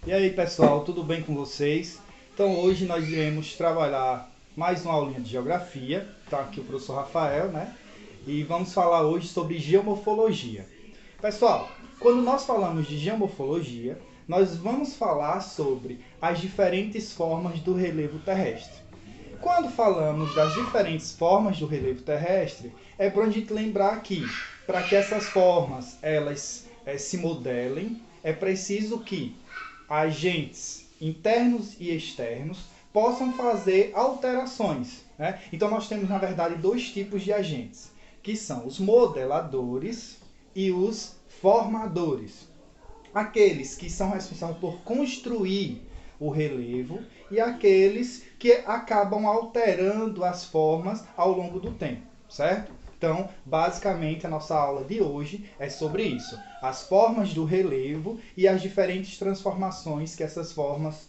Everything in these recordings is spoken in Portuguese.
E aí pessoal, tudo bem com vocês? Então hoje nós iremos trabalhar mais uma aulinha de geografia. Está aqui o professor Rafael, né? E vamos falar hoje sobre geomorfologia. Pessoal, quando nós falamos de geomorfologia, nós vamos falar sobre as diferentes formas do relevo terrestre. Quando falamos das diferentes formas do relevo terrestre, é bom a gente lembrar que, para que essas formas elas se modelem, é preciso que agentes internos e externos possam fazer alterações, né? Então nós temos, na verdade, dois tipos de agentes, que são os modeladores e os formadores. Aqueles que são responsáveis por construir o relevo e aqueles que acabam alterando as formas ao longo do tempo, certo? Então, basicamente, a nossa aula de hoje é sobre isso. As formas do relevo e as diferentes transformações que essas formas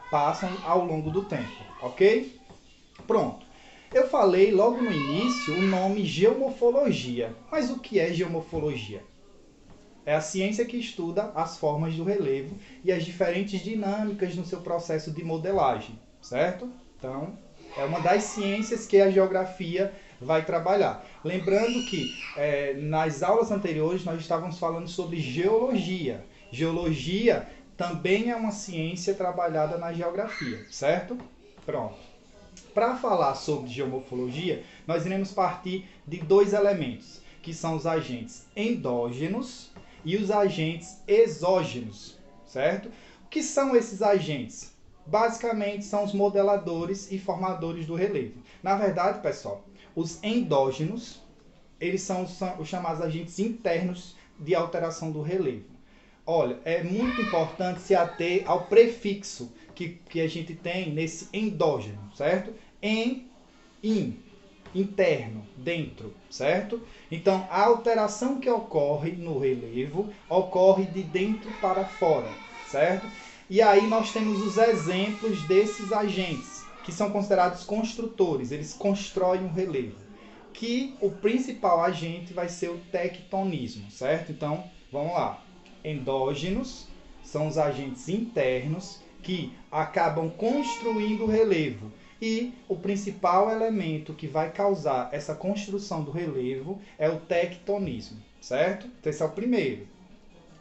passam ao longo do tempo, ok? Pronto. Eu falei logo no início o nome geomorfologia. Mas o que é geomorfologia? É a ciência que estuda as formas do relevo e as diferentes dinâmicas no seu processo de modelagem, certo? Então, é uma das ciências que a geografia vai trabalhar. Lembrando que nas aulas anteriores nós estávamos falando sobre geologia. Geologia também é uma ciência trabalhada na geografia, certo? Pronto. Para falar sobre geomorfologia, nós iremos partir de dois elementos, que são os agentes endógenos e os agentes exógenos, certo? O que são esses agentes? Basicamente são os modeladores e formadores do relevo. Na verdade, pessoal, os endógenos, eles são os chamados agentes internos de alteração do relevo. Olha, é muito importante se ater ao prefixo que a gente tem nesse endógeno, certo? In, interno, dentro, certo? Então, a alteração que ocorre no relevo ocorre de dentro para fora, certo? E aí nós temos os exemplos desses agentes, que são considerados construtores, eles constroem o relevo. Que o principal agente vai ser o tectonismo, certo? Então, vamos lá. Endógenos são os agentes internos que acabam construindo o relevo. E o principal elemento que vai causar essa construção do relevo é o tectonismo, certo? Então esse é o primeiro.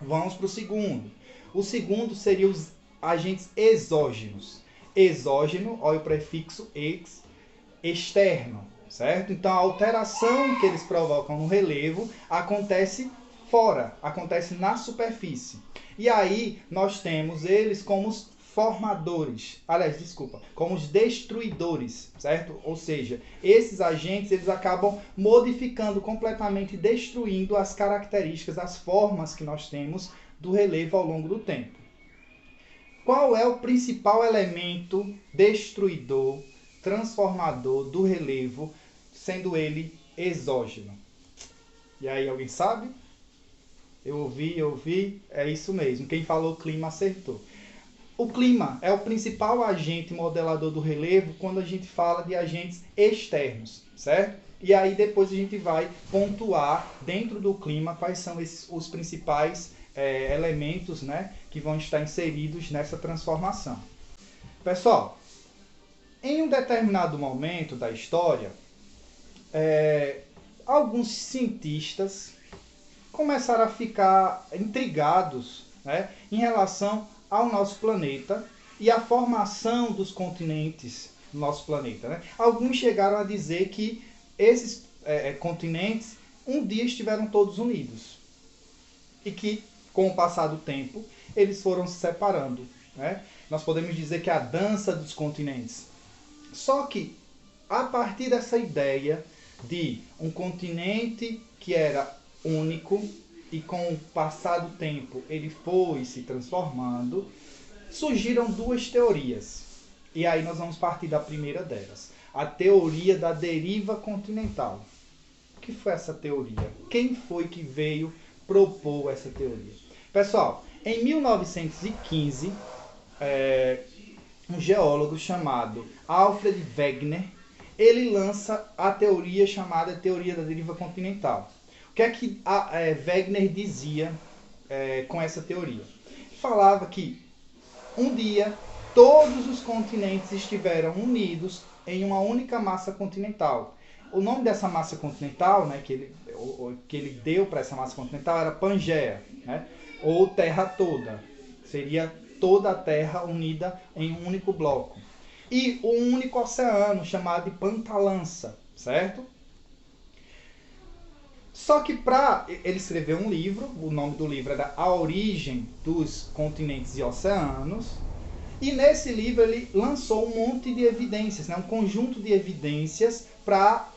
Vamos para o segundo. O segundo seria os agentes exógenos. Exógeno, olha o prefixo ex, externo, certo? Então a alteração que eles provocam no relevo acontece fora, acontece na superfície. E aí nós temos eles como os formadores, como os destruidores, certo? Ou seja, esses agentes eles acabam modificando completamente, destruindo as características, as formas que nós temos do relevo ao longo do tempo. Qual é o principal elemento destruidor, transformador do relevo, sendo ele exógeno? E aí, alguém sabe? Eu ouvi, é isso mesmo. Quem falou clima acertou. O clima é o principal agente modelador do relevo quando a gente fala de agentes externos, certo? E aí depois a gente vai pontuar dentro do clima quais são os principais elementos, né, que vão estar inseridos nessa transformação. Pessoal, em um determinado momento da história, alguns cientistas começaram a ficar intrigados, né, em relação ao nosso planeta e a formação dos continentes do nosso planeta, né? Alguns chegaram a dizer que esses continentes um dia estiveram todos unidos e que, com o passar do tempo, eles foram se separando, né? Nós podemos dizer que é a dança dos continentes. Só que, a partir dessa ideia de um continente que era único e com o passar do tempo ele foi se transformando, surgiram duas teorias. E aí nós vamos partir da primeira delas, a teoria da deriva continental. O que foi essa teoria? Quem foi que veio propor essa teoria? Pessoal, em 1915, um geólogo chamado Alfred Wegener, ele lança a teoria chamada teoria da deriva continental. O que é que Wegener dizia com essa teoria? Falava que Um dia, todos os continentes estiveram unidos em uma única massa continental. O nome dessa massa continental, né, que ele deu para essa massa continental era Pangeia, né, ou Terra toda. Seria toda a Terra unida em um único bloco. E um único oceano chamado de Pantalança, certo? Só que para ele escrever um livro, o nome do livro era A Origem dos Continentes e Oceanos, e nesse livro ele lançou um monte de evidências, né? Um conjunto de evidências para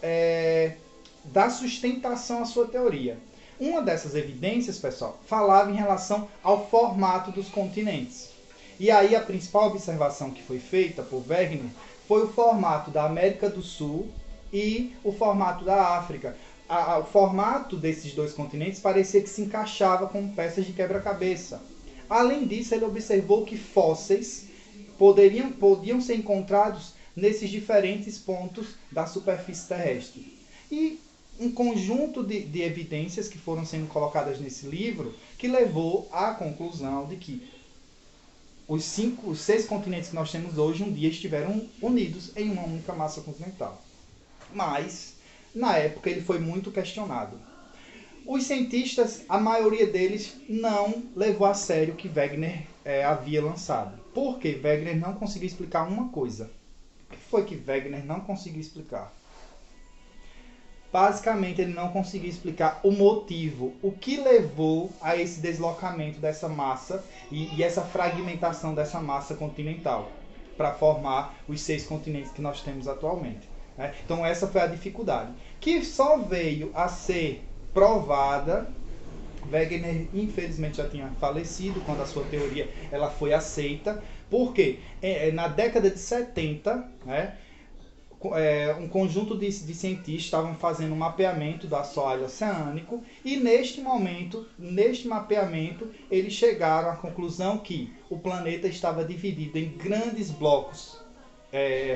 dar sustentação à sua teoria. Uma dessas evidências, pessoal, falava em relação ao formato dos continentes. E aí a principal observação que foi feita por Wegener foi o formato da América do Sul e o formato da África. O formato desses dois continentes parecia que se encaixava como peças de quebra-cabeça. Além disso, ele observou que fósseis podiam ser encontrados nesses diferentes pontos da superfície terrestre. E um conjunto de evidências que foram sendo colocadas nesse livro que levou à conclusão de que os 6 continentes que nós temos hoje um dia estiveram unidos em uma única massa continental. Mas, na época, ele foi muito questionado. Os cientistas, a maioria deles, não levou a sério o que Wegener havia lançado. Por quê? Wegener não conseguiu explicar uma coisa. O que foi que Wegener não conseguiu explicar? Basicamente, ele não conseguiu explicar o motivo, o que levou a esse deslocamento dessa massa e essa fragmentação dessa massa continental para formar os 6 continentes que nós temos atualmente. Né? Então, essa foi a dificuldade, que só veio a ser provada. Wegener, infelizmente, já tinha falecido quando a sua teoria ela foi aceita, porque na década de 70, né, um conjunto de cientistas estavam fazendo um mapeamento do assoalho oceânico e neste mapeamento, eles chegaram à conclusão que o planeta estava dividido em grandes blocos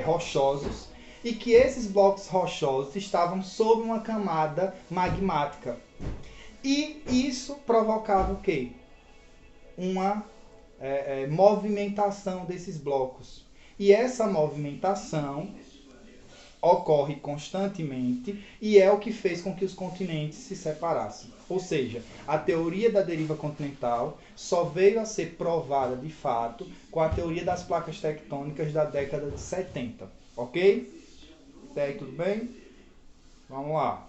rochosos e que esses blocos rochosos estavam sob uma camada magmática. E isso provocava o quê? Uma movimentação desses blocos. E essa movimentação ocorre constantemente e é o que fez com que os continentes se separassem. Ou seja, a teoria da deriva continental só veio a ser provada de fato com a teoria das placas tectônicas da década de 70. Ok? Até aí tudo bem? Vamos lá.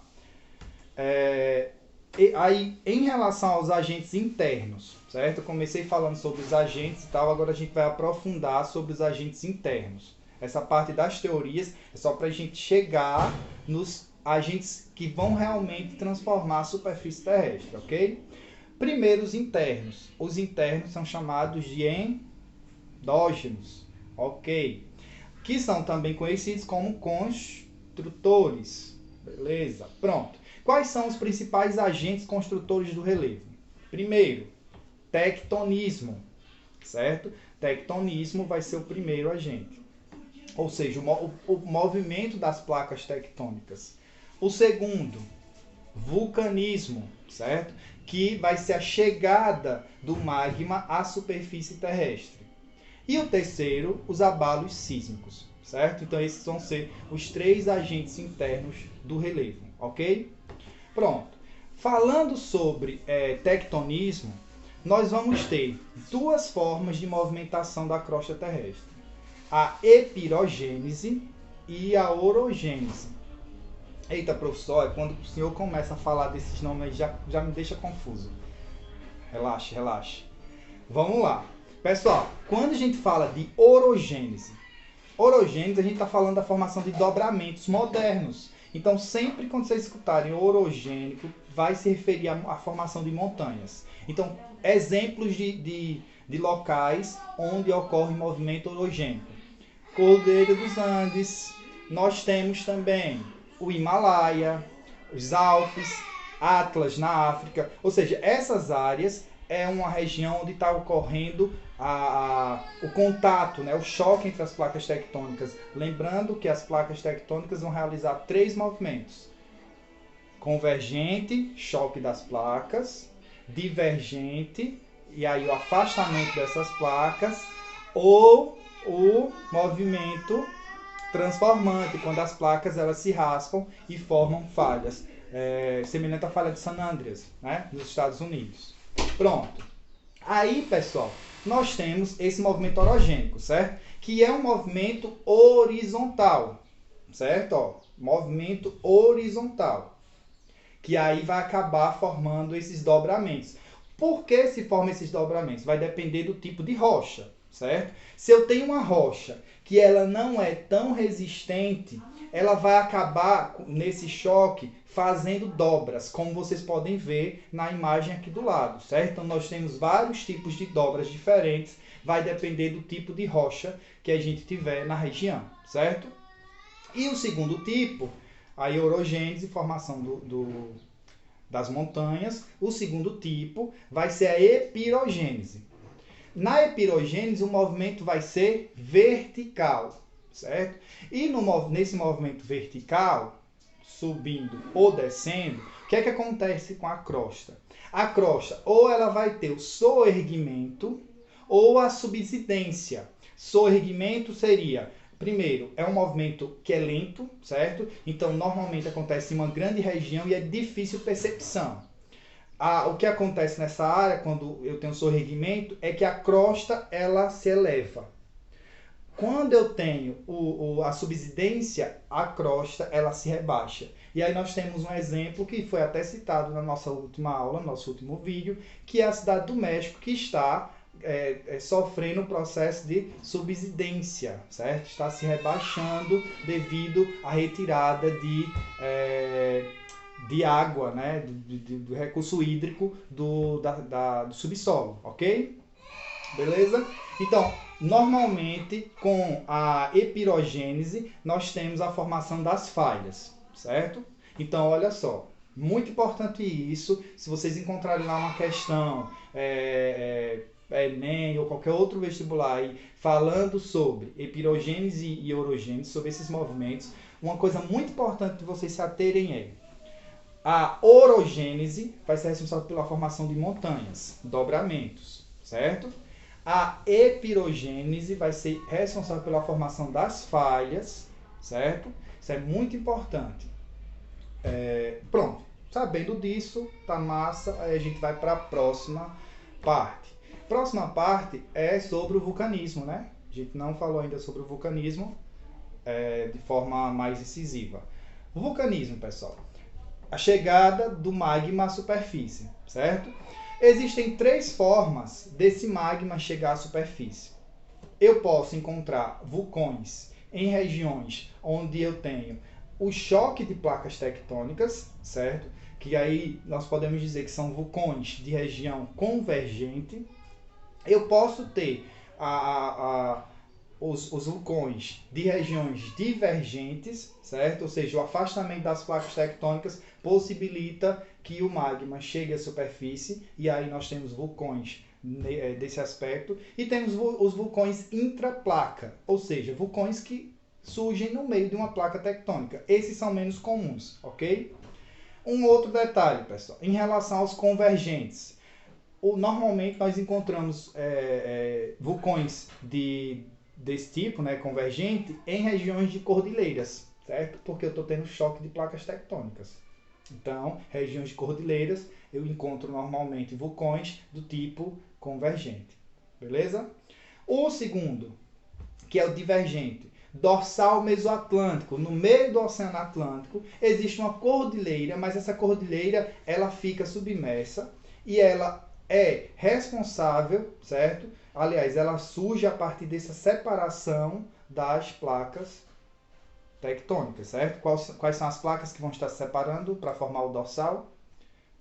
Aí, em relação aos agentes internos, certo? Eu comecei falando sobre os agentes e tal, agora a gente vai aprofundar sobre os agentes internos. Essa parte das teorias é só para a gente chegar nos agentes que vão realmente transformar a superfície terrestre, ok? Primeiro, os internos. Os internos são chamados de endógenos, ok? Que são também conhecidos como construtores. Beleza? Pronto. Quais são os principais agentes construtores do relevo? Primeiro, tectonismo, certo? Tectonismo vai ser o primeiro agente. Ou seja, o movimento das placas tectônicas. O segundo, vulcanismo, certo? Que vai ser a chegada do magma à superfície terrestre. E o terceiro, os abalos sísmicos, certo? Então esses vão ser os 3 agentes internos do relevo, ok? Pronto. Falando sobre tectonismo, nós vamos ter 2 formas de movimentação da crosta terrestre. A epirogênese e a orogênese. Eita, professor, quando o senhor começa a falar desses nomes já me deixa confuso. Relaxe, relaxe. Vamos lá. Pessoal, quando a gente fala de orogênese, a gente está falando da formação de dobramentos modernos. Então, sempre quando vocês escutarem orogênico, vai se referir à formação de montanhas. Então, exemplos de locais onde ocorre movimento orogênico. Cordilheira dos Andes, nós temos também o Himalaia, os Alpes, Atlas na África. Ou seja, essas áreas é uma região onde está ocorrendo o contato, né, o choque entre as placas tectônicas. Lembrando que as placas tectônicas vão realizar 3 movimentos. Convergente, choque das placas. Divergente, e aí o afastamento dessas placas. ou o movimento transformante, quando as placas elas se raspam e formam falhas, semelhante à falha de San Andreas, né, nos Estados Unidos. Pronto. Aí, pessoal, nós temos esse movimento orogênico, certo? Que é um movimento horizontal, certo? Ó, movimento horizontal, que aí vai acabar formando esses dobramentos. Por que se formam esses dobramentos? Vai depender do tipo de rocha, certo? Se eu tenho uma rocha que ela não é tão resistente, ela vai acabar nesse choque fazendo dobras, como vocês podem ver na imagem aqui do lado, certo? Então nós temos vários tipos de dobras diferentes, vai depender do tipo de rocha que a gente tiver na região, certo? E o segundo tipo, a orogênese, formação das montanhas. O segundo tipo vai ser a epirogênese. Na epirogênese, o movimento vai ser vertical, certo? E nesse movimento vertical, subindo ou descendo, o que é que acontece com a crosta? A crosta, ou ela vai ter o soerguimento ou a subsidência. Soerguimento seria, primeiro, é um movimento que é lento, certo? Então, normalmente acontece em uma grande região e é difícil percepção. O que acontece nessa área, quando eu tenho soerguimento, é que a crosta ela se eleva. Quando eu tenho a subsidência, a crosta ela se rebaixa. E aí nós temos um exemplo que foi até citado na nossa última aula, no nosso último vídeo, que é a cidade do México, que está sofrendo um processo de subsidência, certo? Está se rebaixando devido à retirada de água, né? do recurso hídrico do subsolo, ok? Beleza? Então, normalmente, com a epirogênese, nós temos a formação das falhas, certo? Então, olha só, muito importante isso. Se vocês encontrarem lá uma questão, Enem ou qualquer outro vestibular aí, falando sobre epirogênese e orogênese, sobre esses movimentos, uma coisa muito importante de vocês se aterem é a orogênese vai ser responsável pela formação de montanhas, dobramentos, certo? A epirogênese vai ser responsável pela formação das falhas, certo? Isso é muito importante. Pronto, sabendo disso, tá massa, aí a gente vai para a próxima parte. Próxima parte é sobre o vulcanismo, né? A gente não falou ainda sobre o vulcanismo de forma mais incisiva. O vulcanismo, pessoal, a chegada do magma à superfície, certo? Existem 3 formas desse magma chegar à superfície. Eu posso encontrar vulcões em regiões onde eu tenho o choque de placas tectônicas, certo? Que aí nós podemos dizer que são vulcões de região convergente. Eu posso ter os vulcões de regiões divergentes, certo? Ou seja, o afastamento das placas tectônicas possibilita que o magma chegue à superfície, e aí nós temos vulcões desse aspecto, e temos os vulcões intraplaca, ou seja, vulcões que surgem no meio de uma placa tectônica. Esses são menos comuns, ok? Um outro detalhe, pessoal, em relação aos convergentes. Normalmente nós encontramos vulcões desse tipo, né, convergente, em regiões de cordilheiras, certo? Porque eu estou tendo choque de placas tectônicas. Então, regiões de cordilheiras, eu encontro normalmente vulcões do tipo convergente. Beleza? O segundo, que é o divergente, dorsal mesoatlântico. No meio do Oceano Atlântico existe uma cordilheira, mas essa cordilheira ela fica submersa e ela é responsável, certo? Aliás, ela surge a partir dessa separação das placas tectônicas, certo? Quais são as placas que vão estar se separando para formar o dorsal?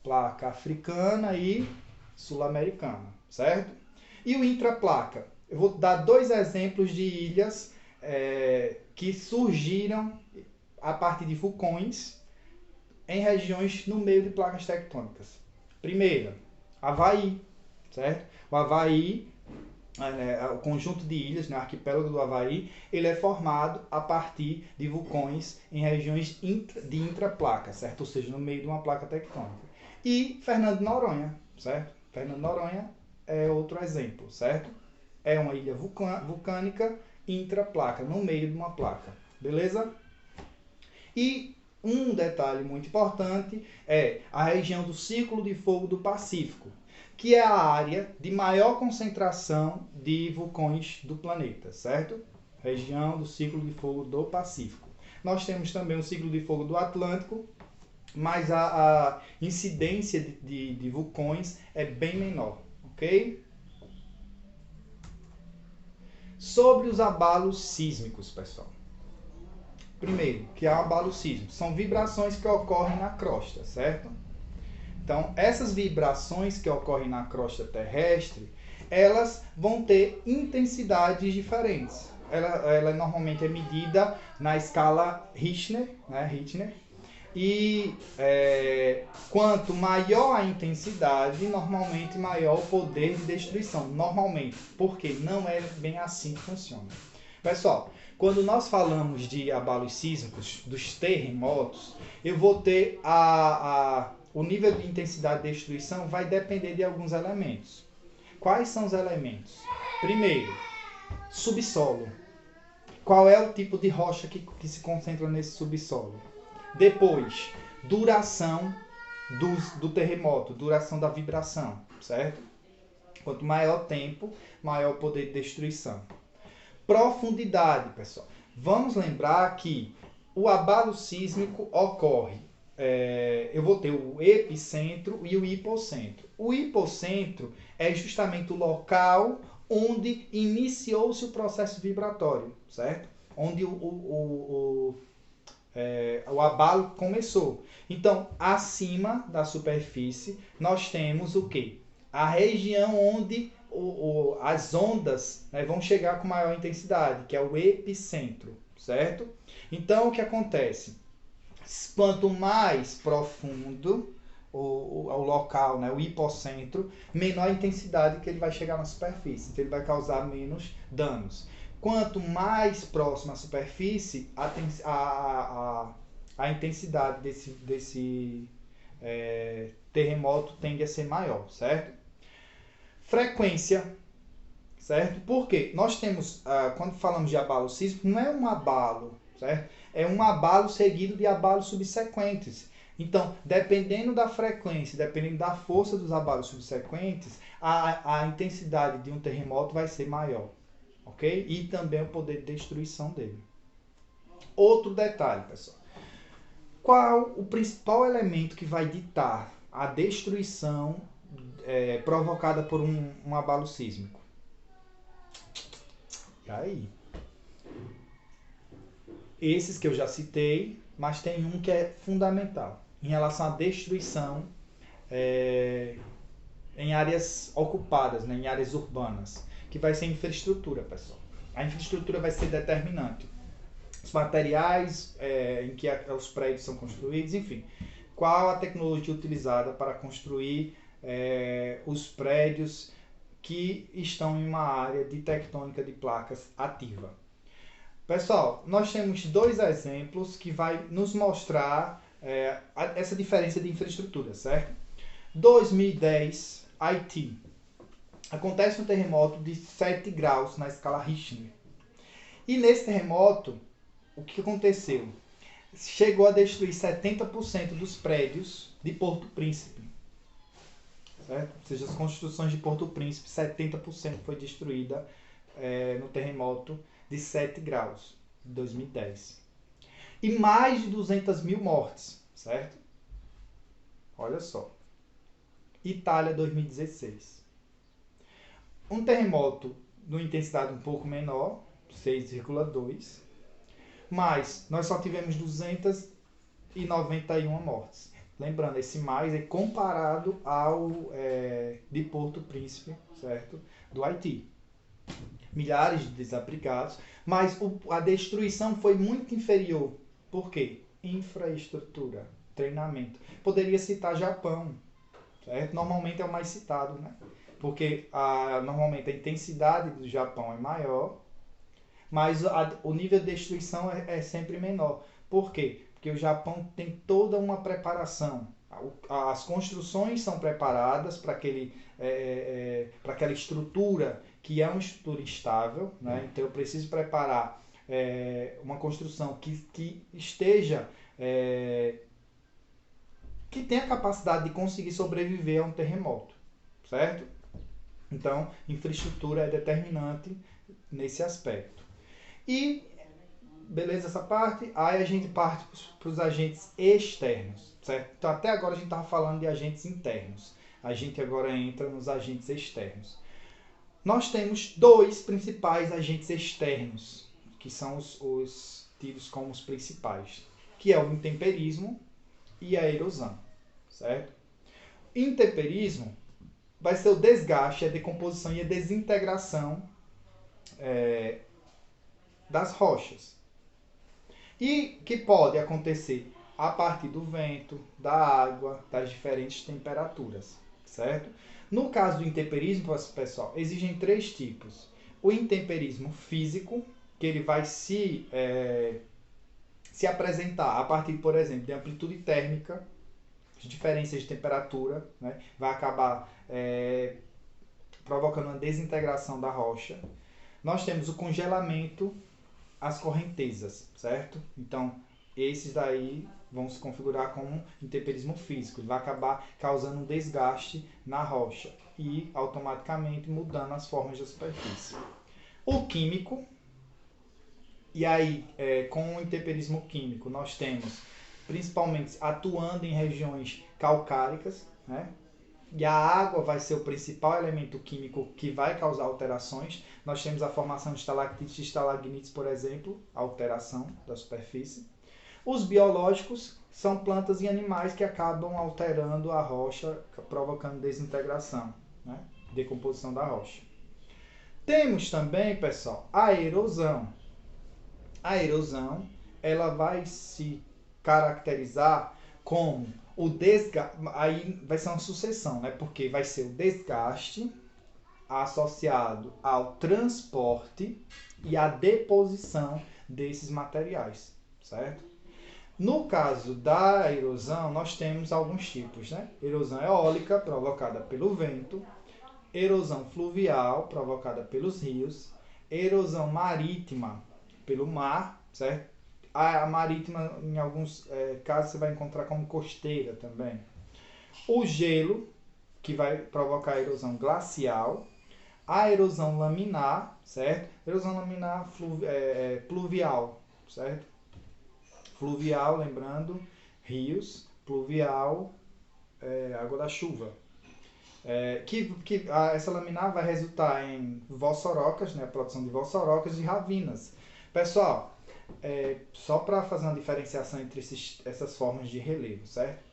Placa africana e sul-americana, certo? E o intraplaca? Eu vou dar 2 exemplos de ilhas que surgiram a partir de vulcões em regiões no meio de placas tectônicas. Primeira, Havaí, certo? O Havaí, o conjunto de ilhas, né, o arquipélago do Havaí, ele é formado a partir de vulcões em regiões de intraplaca, certo? Ou seja, no meio de uma placa tectônica. E Fernando de Noronha, certo? Fernando de Noronha é outro exemplo, certo? É uma ilha vulcânica intraplaca, no meio de uma placa. Beleza? E um detalhe muito importante é a região do Círculo de Fogo do Pacífico, que é a área de maior concentração de vulcões do planeta, certo? Região do Círculo de Fogo do Pacífico. Nós temos também o Círculo de Fogo do Atlântico, mas a incidência de vulcões é bem menor, ok? Sobre os abalos sísmicos, pessoal. Primeiro, que é o abalo sísmico, são vibrações que ocorrem na crosta, certo? Então, essas vibrações que ocorrem na crosta terrestre, elas vão ter intensidades diferentes. Ela normalmente é medida na escala Richter, né? Richter. E quanto maior a intensidade, normalmente maior o poder de destruição. Normalmente, porque não é bem assim que funciona. Pessoal, quando nós falamos de abalos sísmicos, dos terremotos, eu vou ter o nível de intensidade de destruição vai depender de alguns elementos. Quais são os elementos? Primeiro, subsolo. Qual é o tipo de rocha que se concentra nesse subsolo? Depois, duração do terremoto, duração da vibração, certo? Quanto maior o tempo, maior o poder de destruição. Profundidade, pessoal. Vamos lembrar que o abalo sísmico ocorre. Eu vou ter o epicentro e o hipocentro. O hipocentro é justamente o local onde iniciou-se o processo vibratório, certo? Onde o abalo começou. Então, acima da superfície, nós temos o quê? A região onde as ondas, né, vão chegar com maior intensidade, que é o epicentro, certo? Então, o que acontece? Quanto mais profundo o local, né, o hipocentro, menor a intensidade que ele vai chegar na superfície, então ele vai causar menos danos. Quanto mais próximo à superfície, a intensidade desse terremoto tende a ser maior, certo? Frequência, certo? Porque nós temos, quando falamos de abalo sísmico, não é um abalo, certo? É um abalo seguido de abalos subsequentes. Então, dependendo da frequência, dependendo da força dos abalos subsequentes, a intensidade de um terremoto vai ser maior, ok? E também o poder de destruição dele. Outro detalhe, pessoal. Qual o principal elemento que vai ditar a destruição provocada por um abalo sísmico? E aí? Esses que eu já citei, mas tem um que é fundamental em relação à destruição em áreas ocupadas, né, em áreas urbanas, que vai ser a infraestrutura, pessoal. A infraestrutura vai ser determinante. Os materiais em que os prédios são construídos, enfim. Qual a tecnologia utilizada para construir os prédios que estão em uma área de tectônica de placas ativa? Pessoal, nós temos dois exemplos que vai nos mostrar essa diferença de infraestrutura, certo? 2010, Haiti. Acontece um terremoto de 7 graus na escala Richter. E nesse terremoto, o que aconteceu? Chegou a destruir 70% dos prédios de Porto Príncipe. Certo? Ou seja, as construções de Porto Príncipe, 70% foi destruída no terremoto de 7 graus, de 2010. E mais de 200 mil mortes, certo? Olha só. Itália, 2016. Um terremoto de uma intensidade um pouco menor, 6,2, mas nós só tivemos 291 mortes. Lembrando, esse mais é comparado ao de Porto Príncipe, certo? Do Haiti. Milhares de desabrigados, mas a destruição foi muito inferior. Por quê? Infraestrutura, treinamento. Poderia citar Japão, certo? Normalmente é o mais citado, né? Porque normalmente a intensidade do Japão é maior, mas o nível de destruição é sempre menor. Por quê? Porque o Japão tem toda uma preparação. As construções são preparadas para aquela estrutura que é uma estrutura instável, né? Então eu preciso preparar uma construção que esteja, que tenha a capacidade de conseguir sobreviver a um terremoto, certo? Então, infraestrutura é determinante nesse aspecto. E, beleza essa parte, aí a gente parte para os agentes externos, certo? Então, até agora a gente estava falando de agentes internos. A gente agora entra nos agentes externos. Nós temos dois principais agentes externos, que são os tidos como os principais, que é o intemperismo e a erosão, certo? Intemperismo vai ser o desgaste, a decomposição e a desintegração das rochas. E que pode acontecer a partir do vento, da água, das diferentes temperaturas, certo? No caso do intemperismo, pessoal, existem três tipos. O intemperismo físico, que ele vai se apresentar a partir, por exemplo, de amplitude térmica, diferenças de temperatura, né? Vai acabar provocando uma desintegração da rocha. Nós temos o congelamento, as correntezas, certo? Então, esses daí vão se configurar como intemperismo físico. Ele vai acabar causando um desgaste na rocha e automaticamente mudando as formas da superfície. O químico, e aí com o intemperismo químico nós temos principalmente atuando em regiões calcáricas, né? E a água vai ser o principal elemento químico que vai causar alterações. Nós temos a formação de estalactites e estalagmites, por exemplo, alteração da superfície. Os biológicos são plantas e animais que acabam alterando a rocha, provocando desintegração, né? Decomposição da rocha. Temos também, pessoal, a erosão. A erosão, ela vai se caracterizar como o desgaste, aí vai ser uma sucessão, né? Porque vai ser o desgaste associado ao transporte e à deposição desses materiais, certo? No caso da erosão, nós temos alguns tipos, né? Erosão eólica, provocada pelo vento, erosão fluvial, provocada pelos rios, erosão marítima, pelo mar, certo? A marítima, em alguns casos, você vai encontrar como costeira também. O gelo, que vai provocar a erosão glacial. A erosão laminar, certo? Erosão laminar pluvial, certo? Fluvial, lembrando, rios. Pluvial, água da chuva. Essa laminar vai resultar em vossorocas, né? A produção de vossorocas e ravinas. Pessoal, só para fazer uma diferenciação entre essas formas de relevo, certo?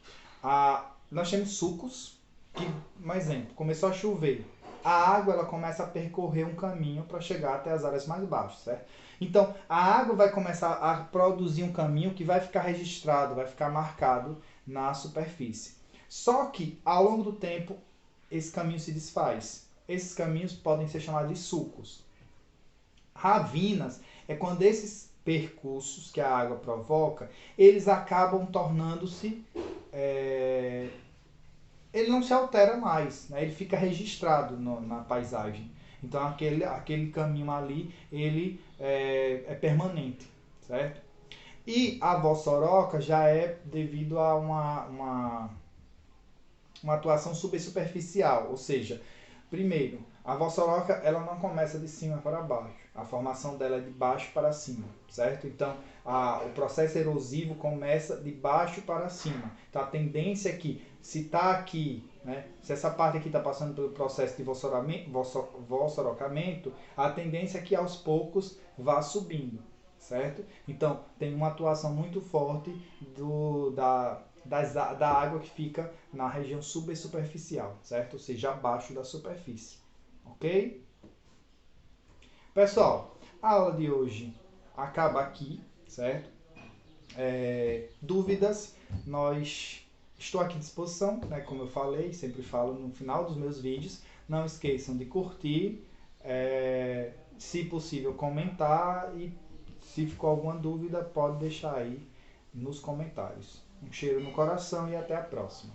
Nós temos sulcos, que, um exemplo, começou a chover. A água ela começa a percorrer um caminho para chegar até as áreas mais baixas, certo? Então, a água vai começar a produzir um caminho que vai ficar registrado, vai ficar marcado na superfície. Só que, ao longo do tempo, esse caminho se desfaz. Esses caminhos podem ser chamados de sulcos. Ravinas é quando esses percursos que a água provoca, eles acabam tornando-se... ele não se altera mais, né? Ele fica registrado na paisagem. Então aquele caminho ali, ele é permanente, certo? E a vossoroca já é devido a uma atuação subsuperficial, ou seja, primeiro, a vossoroca ela não começa de cima para baixo, a formação dela é de baixo para cima, certo? Então, o processo erosivo começa de baixo para cima. Então, a tendência é que, se está aqui, né, se essa parte aqui está passando pelo processo de vossorocamento, a tendência é que aos poucos vá subindo, certo? Então, tem uma atuação muito forte da água que fica na região subsuperficial, certo? Ou seja, abaixo da superfície. Ok? Pessoal, a aula de hoje acaba aqui, certo? Dúvidas, estou aqui à disposição, né? Como eu falei, sempre falo no final dos meus vídeos. Não esqueçam de curtir, se possível comentar e se ficou alguma dúvida pode deixar aí nos comentários. Um cheiro no coração e até a próxima.